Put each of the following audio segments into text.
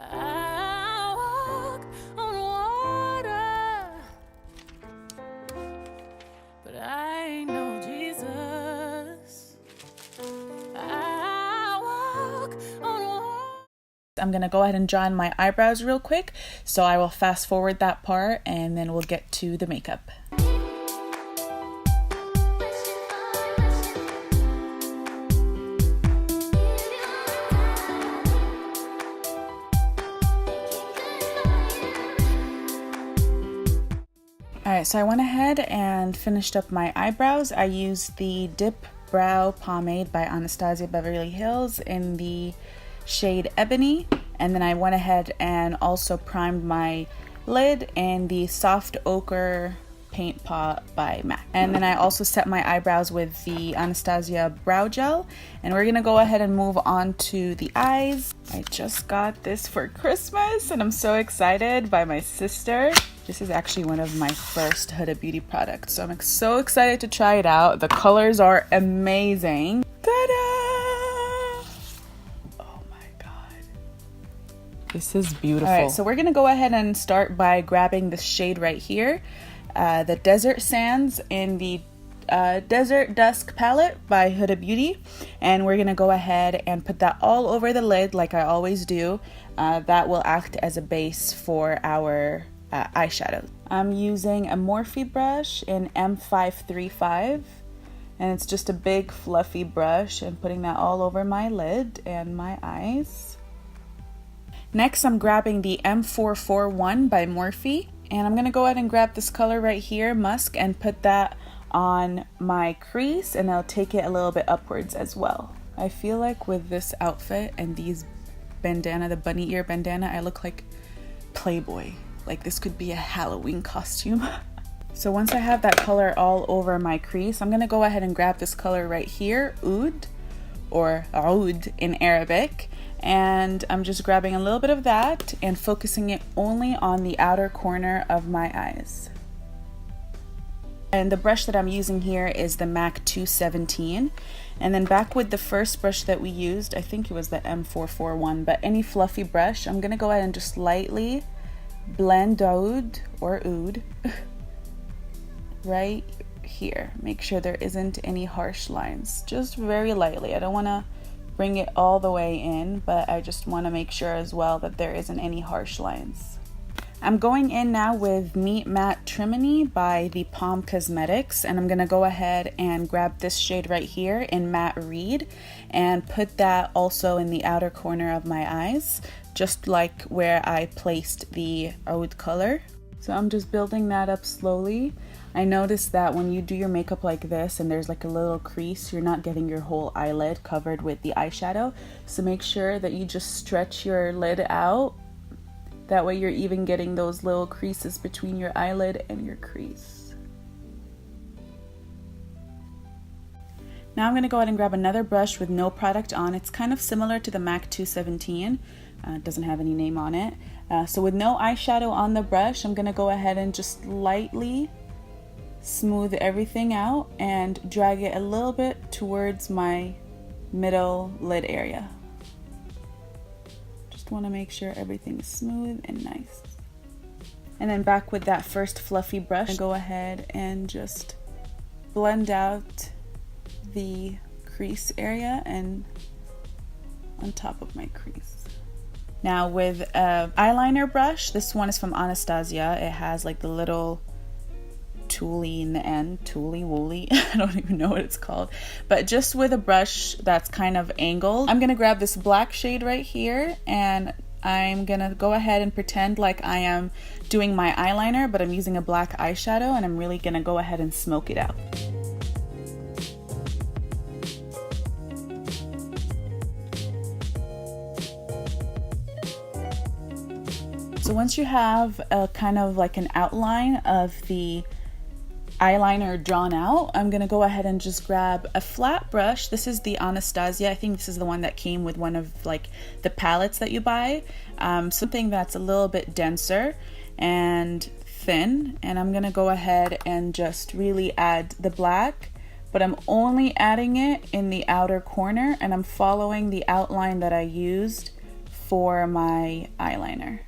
I walk on water, but I ain't no Jesus. I walk on water. I'm gonna go ahead and draw in my eyebrows real quick, so I will fast forward that part and then we'll get to the makeup. Alright, so I went ahead and finished up my eyebrows. I used the Dip Brow Pomade by Anastasia Beverly Hills in the shade Ebony. And then I went ahead and also primed my lid in the Soft Ochre Paint Pot by MAC. And then I also set my eyebrows with the Anastasia Brow Gel. And we're gonna go ahead and move on to the eyes. I just got this for Christmas and I'm so excited, by my sister. This is actually one of my first Huda Beauty products, so I'm so excited to try it out. The colors are amazing. Ta-da! Oh my god. This is beautiful. Alright, so we're gonna go ahead and start by grabbing this shade right here. The Desert Sands in the Desert Dusk palette by Huda Beauty. And we're gonna go ahead and put that all over the lid like I always do. That will act as a base for our eyeshadow. I'm using a Morphe brush in M535 and it's just a big fluffy brush, and putting that all over my lid and my eyes. Next I'm grabbing the M441 by Morphe, and I'm gonna go ahead and grab this color right here, Musk, and put that on my crease, and I'll take it a little bit upwards as well. I feel like with this outfit and these bandana, the bunny ear bandana, I look like Playboy. Like this could be a Halloween costume. So once I have that color all over my crease, I'm gonna go ahead and grab this color right here, Oud, or Oud in Arabic. And I'm just grabbing a little bit of that and focusing it only on the outer corner of my eyes. And the brush that I'm using here is the MAC 217. And then back with the first brush that we used, I think it was the M441, but any fluffy brush, I'm gonna go ahead and just lightly blend Oud or Oud right here. Make sure there isn't any harsh lines, just very lightly. I don't want to bring it all the way in, but I just want to make sure as well that there isn't any harsh lines. I'm going in now with Meet Matte Trimony by the Palm Cosmetics, and I'm gonna go ahead and grab this shade right here in Matte Reed and put that also in the outer corner of my eyes, just like where I placed the Oud color. So I'm just building that up slowly. I noticed that when you do your makeup like this and there's like a little crease, you're not getting your whole eyelid covered with the eyeshadow. So make sure that you just stretch your lid out. That way you're even getting those little creases between your eyelid and your crease. Now I'm gonna go ahead and grab another brush with no product on. It's kind of similar to the MAC 217. It doesn't have any name on it. So with no eyeshadow on the brush, I'm gonna go ahead and just lightly smooth everything out and drag it a little bit towards my middle lid area. Just want to make sure everything is smooth and nice. And then back with that first fluffy brush, go ahead and just blend out the crease area and on top of my crease. Now with an eyeliner brush, this one is from Anastasia. It has like the little toolie in the end, toolie woolly, I don't even know what it's called, but just with a brush that's kind of angled, I'm gonna grab this black shade right here and I'm gonna go ahead and pretend like I am doing my eyeliner, but I'm using a black eyeshadow, and I'm really gonna go ahead and smoke it out. So once you have a kind of like an outline of the eyeliner drawn out, I'm gonna go ahead and just grab a flat brush. This is the Anastasia. I think this is the one that came with one of like the palettes that you buy. Something that's a little bit denser and thin. And I'm gonna go ahead and just really add the black, but I'm only adding it in the outer corner, and I'm following the outline that I used for my eyeliner.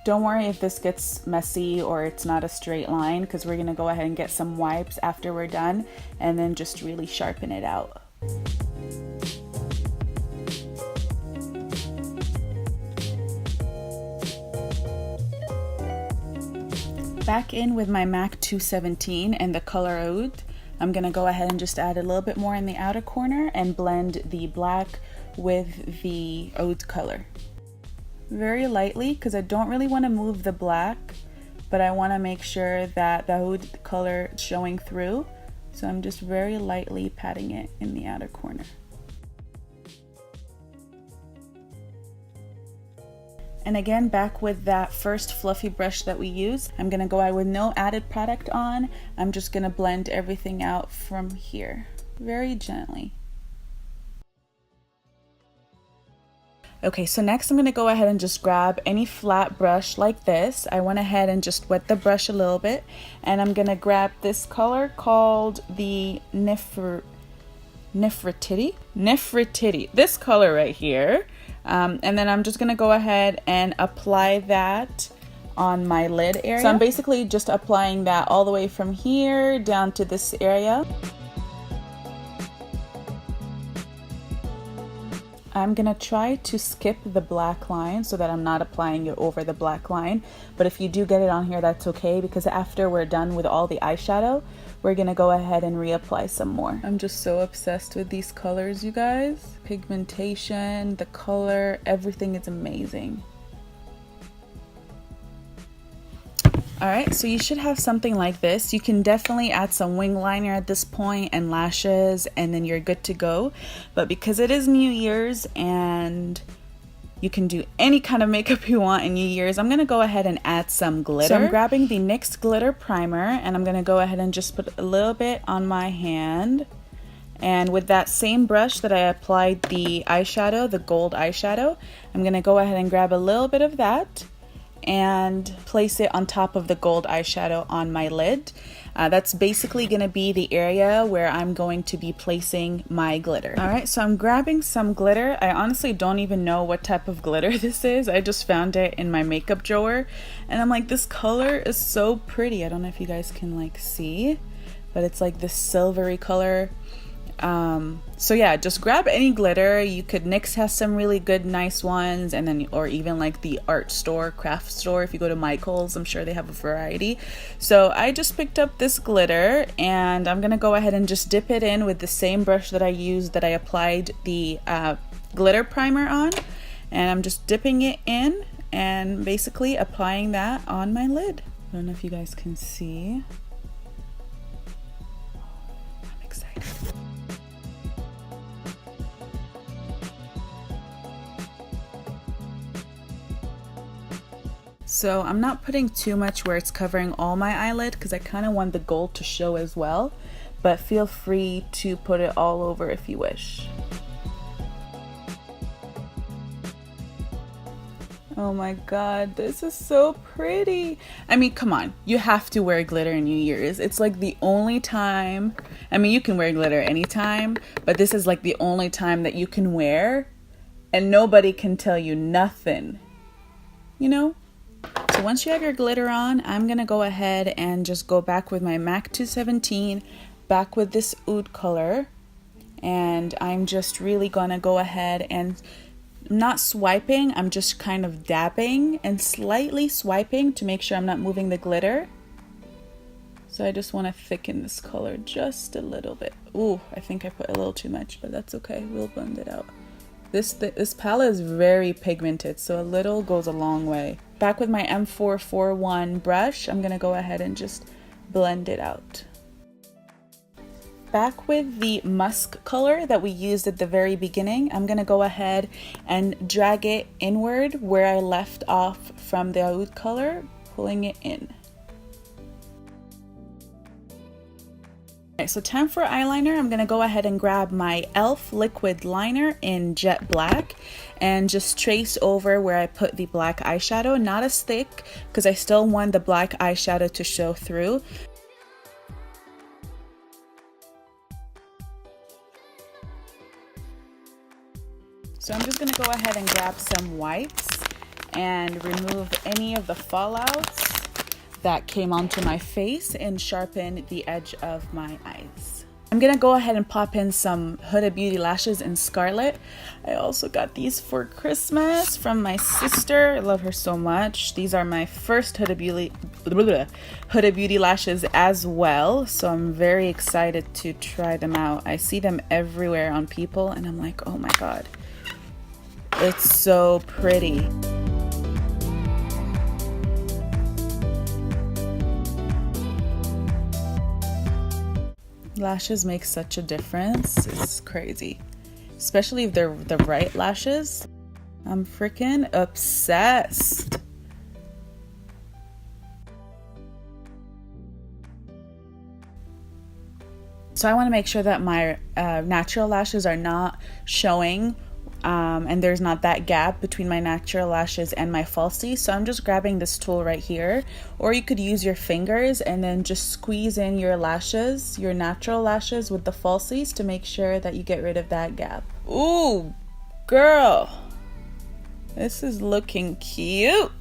Don't worry if this gets messy or it's not a straight line, because we're gonna go ahead and get some wipes after we're done and then just really sharpen it out. Back in with my MAC 217 and the color Oud. I'm gonna go ahead and just add a little bit more in the outer corner and blend the black with the Oud color. Very lightly, because I don't really want to move the black, but I want to make sure that the Oud color is showing through. So I'm just very lightly patting it in the outer corner. And again, back with that first fluffy brush that we used, I'm gonna go out with no added product on. I'm just gonna blend everything out from here, very gently. Okay, so next I'm gonna go ahead and just grab any flat brush like this. I went ahead and just wet the brush a little bit, and I'm gonna grab this color called the Nefertiti, this color right here. And then I'm just gonna go ahead and apply that on my lid area. So I'm basically just applying that all the way from here down to this area. I'm gonna try to skip the black line so that I'm not applying it over the black line. But if you do get it on here, that's okay, because after we're done with all the eyeshadow, we're gonna go ahead and reapply some more. I'm just so obsessed with these colors, you guys. Pigmentation, the color, everything is amazing. Alright, so you should have something like this. You can definitely add some wing liner at this point and lashes, and then you're good to go. But because it is New Year's and you can do any kind of makeup you want in New Year's, I'm gonna go ahead and add some glitter. So I'm grabbing the NYX Glitter Primer, and I'm gonna go ahead and just put a little bit on my hand. And with that same brush that I applied the eyeshadow, the gold eyeshadow, I'm gonna go ahead and grab a little bit of that and place it on top of the gold eyeshadow on my lid. That's basically going to be the area where I'm going to be placing my glitter. Alright, so I'm grabbing some glitter. I honestly don't even know what type of glitter this is. I just found it in my makeup drawer and I'm like, this color is so pretty. I don't know if you guys can like see, but it's like this silvery color. So yeah, just grab any glitter. You could, NYX has some really good nice ones, and then or even like the art store, craft store, if you go to Michael's, I'm sure they have a variety. So I just picked up this glitter and I'm gonna go ahead and just dip it in with the same brush that I used that I applied the glitter primer on, and I'm just dipping it in and basically applying that on my lid. I don't know if you guys can see. I'm excited. So I'm not putting too much where it's covering all my eyelid because I kind of want the gold to show as well, but feel free to put it all over if you wish. Oh my god, this is so pretty. I mean, come on, you have to wear glitter in New Year's. It's like the only time, I mean, you can wear glitter anytime, but this is like the only time that you can wear and nobody can tell you nothing, you know? So once you have your glitter on, I'm gonna go ahead and just go back with my MAC 217, back with this oud color, and I'm just really gonna go ahead and not swiping, I'm just kind of dabbing and slightly swiping to make sure I'm not moving the glitter. So I just want to thicken this color just a little bit. Ooh, I think I put a little too much, but that's okay, we'll blend it out. This palette is very pigmented, so a little goes a long way. Back with my M441 brush, I'm gonna go ahead and just blend it out. Back with the musk color that we used at the very beginning, I'm gonna go ahead and drag it inward where I left off from the oud color, pulling it in. Okay, so time for eyeliner. I'm gonna go ahead and grab my e.l.f. liquid liner in jet black and just trace over where I put the black eyeshadow, not as thick because I still want the black eyeshadow to show through. So I'm just gonna go ahead and grab some wipes and remove any of the fallouts that came onto my face and sharpen the edge of my eyes. I'm gonna go ahead and pop in some Huda Beauty lashes in Scarlett. I also got these for Christmas from my sister. I love her so much. These are my first Huda Beauty lashes as well, so I'm very excited to try them out. I see them everywhere on people and I'm like, oh my god, it's so pretty. Lashes make such a difference. It's crazy, especially if they're the right lashes. I'm freaking obsessed. So I want to make sure that my natural lashes are not showing and there's not that gap between my natural lashes and my falsies. So I'm just grabbing this tool right here, or you could use your fingers and then just squeeze in your lashes, your natural lashes with the falsies to make sure that you get rid of that gap. Ooh, girl, this is looking cute.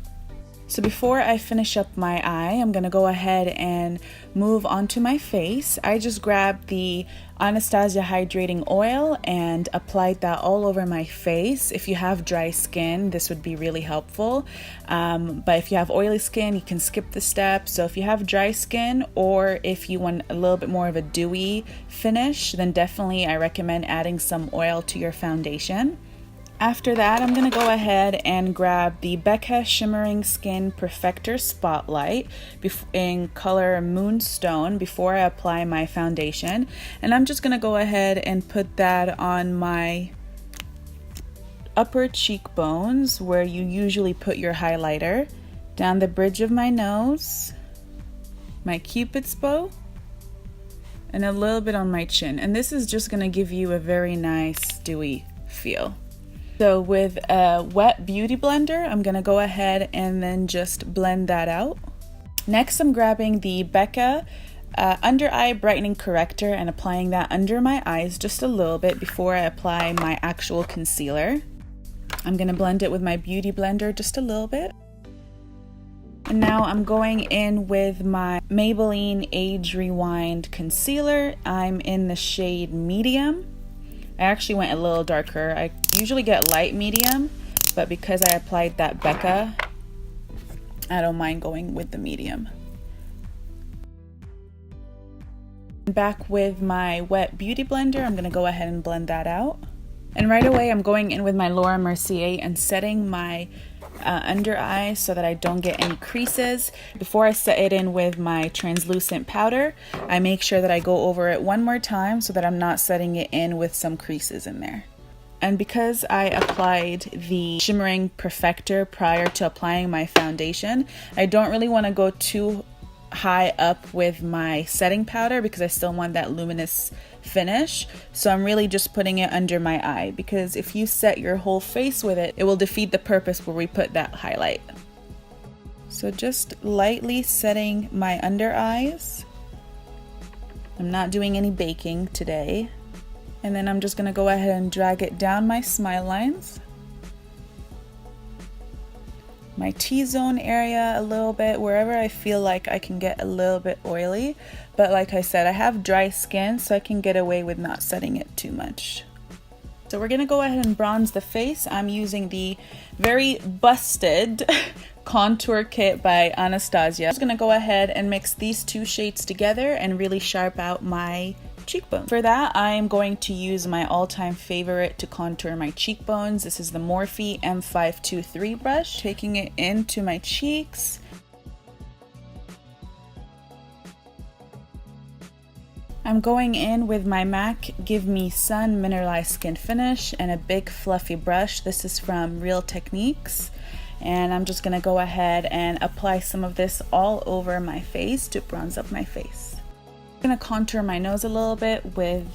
So before I finish up my eye, I'm gonna go ahead and move onto my face. I just grabbed the Anastasia hydrating oil and applied that all over my face. If you have dry skin, this would be really helpful. But if you have oily skin, you can skip the step. So if you have dry skin, or if you want a little bit more of a dewy finish, then definitely I recommend adding some oil to your foundation. After that, I'm gonna go ahead and grab the Becca Shimmering Skin Perfector Spotlight in color Moonstone before I apply my foundation. And I'm just gonna go ahead and put that on my upper cheekbones, where you usually put your highlighter, down the bridge of my nose, my Cupid's bow, and a little bit on my chin. And this is just gonna give you a very nice dewy feel. So with a wet beauty blender, I'm gonna go ahead and then just blend that out. Next, I'm grabbing the Becca Under Eye Brightening Corrector and applying that under my eyes just a little bit before I apply my actual concealer. I'm gonna blend it with my beauty blender just a little bit. And now I'm going in with my Maybelline Age Rewind Concealer. I'm in the shade Medium. I actually went a little darker. I usually get light medium, but because I applied that Becca, I don't mind going with the medium. Back with my wet beauty blender, I'm gonna go ahead and blend that out. And right away, I'm going in with my Laura Mercier and setting my under eye so that I don't get any creases. Before I set it in with my translucent powder, I make sure that I go over it one more time so that I'm not setting it in with some creases in there. And because I applied the Shimmering Perfector prior to applying my foundation, I don't really want to go too high up with my setting powder because I still want that luminous finish. So I'm really just putting it under my eye, because if you set your whole face with it, it will defeat the purpose where we put that highlight. So just lightly setting my under eyes. I'm not doing any baking today. And then I'm just gonna go ahead and drag it down my smile lines, my T-zone area a little bit, wherever I feel like I can get a little bit oily. But like I said, I have dry skin, so I can get away with not setting it too much. So we're gonna go ahead and bronze the face. I'm using the very busted contour kit by Anastasia. I'm just gonna go ahead and mix these two shades together and really sharp out my cheekbone. For that, I am going to use my all-time favorite to contour my cheekbones. This is the Morphe M523 brush, taking it into my cheeks. I'm going in with my MAC Give Me Sun Mineralized Skin Finish and a big fluffy brush. This is from Real Techniques. And I'm just gonna go ahead and apply some of this all over my face to bronze up my face. I'm gonna contour my nose a little bit with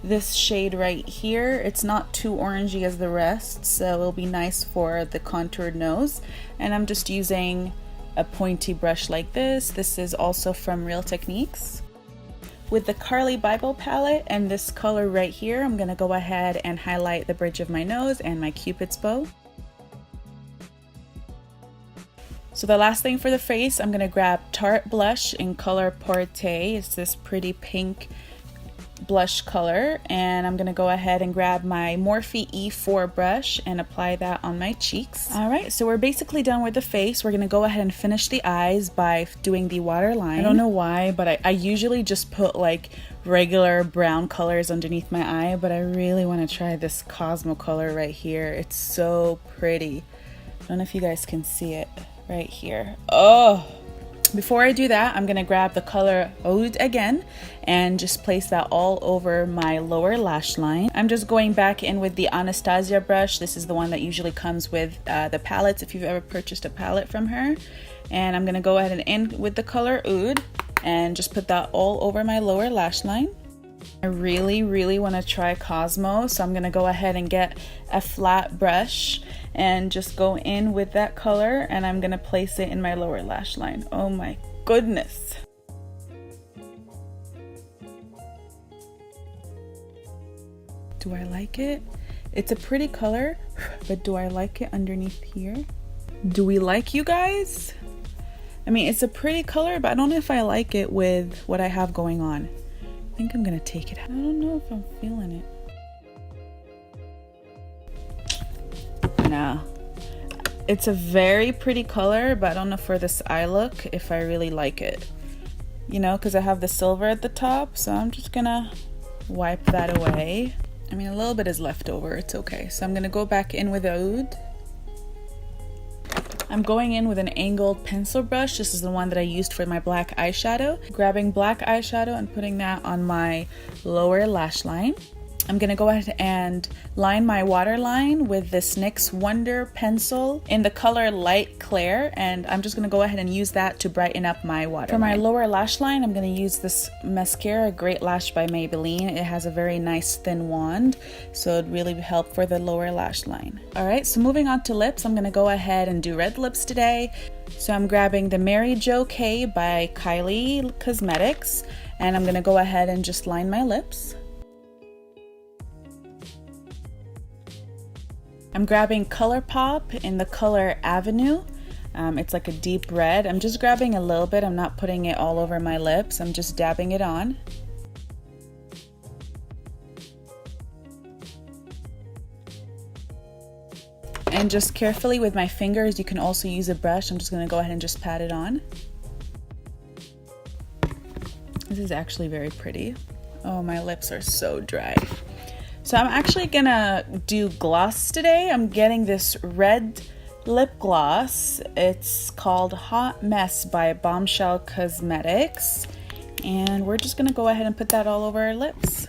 this shade right here. It's not too orangey as the rest, so it'll be nice for the contoured nose. And I'm just using a pointy brush like this. This is also from Real Techniques. with the Carly Bible palette and this color right here, I'm gonna go ahead and highlight the bridge of my nose and my Cupid's bow. So the last thing for the face, I'm gonna grab Tarte blush in color Porte. It's this pretty pink blush color, and I'm gonna go ahead and grab my Morphe E4 brush and apply that on my cheeks. All right, so we're basically done with the face. We're gonna go ahead and finish the eyes by doing the waterline. I don't know why, but I usually just put like regular brown colors underneath my eye, but I really want to try this Cosmo color right here. It's so pretty. I don't know if you guys can see it right here. Oh! Before I do that, I'm gonna grab the color Oud again and just place that all over my lower lash line. I'm just going back in with the Anastasia brush. This is the one that usually comes with the palettes if you've ever purchased a palette from her. And I'm gonna go ahead and in with the color Oud and just put that all over my lower lash line. I really want to try Cosmo, so I'm gonna go ahead and get a flat brush and just go in with that color, and I'm gonna place it in my lower lash line. Oh my goodness. Do I like it? It's a pretty color, but do I like it underneath here? Do we like, you guys? I mean, it's a pretty color, but I don't know if I like it with what I have going on. I think I'm gonna take it out. I don't know if I'm feeling it. No. It's a very pretty color, but I don't know for this eye look if I really like it. You know, because I have the silver at the top, so I'm just gonna wipe that away. I mean, a little bit is left over, it's okay. So I'm gonna go back in with Oud. I'm going in with an angled pencil brush. This is the one that I used for my black eyeshadow. Grabbing black eyeshadow and putting that on my lower lash line. I'm gonna go ahead and line my waterline with this NYX Wonder pencil in the color Light Clair, and I'm just gonna go ahead and use that to brighten up my waterline. For my lower lash line, I'm gonna use this mascara, Great Lash by Maybelline. It has a very nice thin wand, so it'd really help for the lower lash line. All right, so moving on to lips, I'm gonna go ahead and do red lips today. So I'm grabbing the Mary Jo K by Kylie Cosmetics, and I'm gonna go ahead and just line my lips. I'm grabbing ColourPop in the color Avenue. It's like a deep red. I'm just grabbing a little bit. I'm not putting it all over my lips. I'm just dabbing it on. And just carefully with my fingers, you can also use a brush. I'm just gonna go ahead and just pat it on. This is actually very pretty. Oh, my lips are so dry. So I'm actually gonna do gloss today. I'm getting this red lip gloss. It's called Hot Mess by Bombshell Cosmetics. And we're just gonna go ahead and put that all over our lips.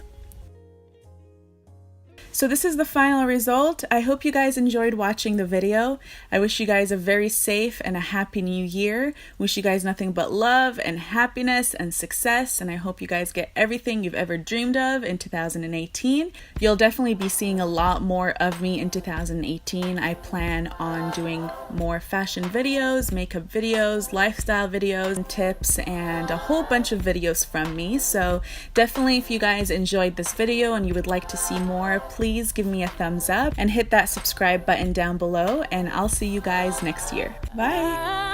So this is the final result. I hope you guys enjoyed watching the video. I wish you guys a very safe and a happy new year. Wish you guys nothing but love and happiness and success, and I hope you guys get everything you've ever dreamed of in 2018. You'll definitely be seeing a lot more of me in 2018. I plan on doing more fashion videos, makeup videos, lifestyle videos, and tips, and a whole bunch of videos from me. So definitely, if you guys enjoyed this video and you would like to see more, please give me a thumbs up and hit that subscribe button down below, and I'll see you guys next year. Bye!